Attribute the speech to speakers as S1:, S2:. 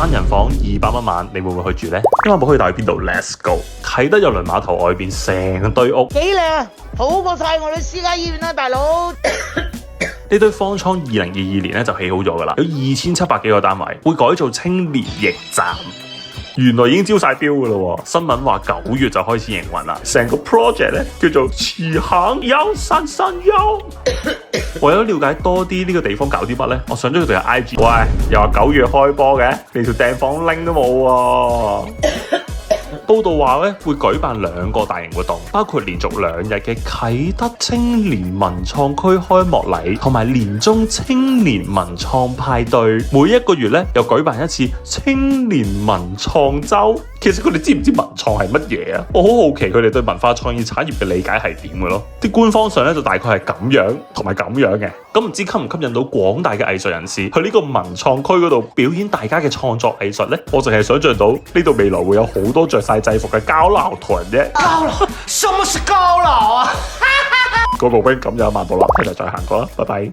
S1: 單人房200蚊晚，你會唔會去住呢？今晚冇可以帶去邊度 ？Let's go！ 啟德郵輪碼頭外邊成堆屋，
S2: 幾靚啊，好過晒我哋私家醫院啦，大佬。
S1: 呢堆方艙2022年咧就起好咗噶啦，有2700幾個單位，會改造青年驛站。原來已經招晒標噶啦，新聞話9月就開始營運啦。成個 project 咧叫做慈行優山山優。為咗了解多啲呢個地方搞啲乜咧，我上咗佢哋嘅 IG。喂，又話9月開波嘅，連條訂房 link 都冇喎。報道話咧會舉辦2個大型活動，包括連續2日嘅啟德青年文創區開幕禮同埋年中青年文創派對。每一個月咧又舉辦一次青年文創周。其實佢哋知唔知文創係乜嘢啊？我好好奇佢哋對文化創意產業嘅理解係點嘅咯。啲官方上咧就大概係咁樣同埋咁樣嘅。咁唔知吸唔吸引到廣大嘅藝術人士去呢個文創區嗰度表演大家嘅創作藝術呢？我淨係想象到呢度未來會有好多着晒制服嘅交流團啫。
S2: 交流？什麼是交流啊？
S1: 個步兵咁有1萬步樓梯就再行過啦，拜拜。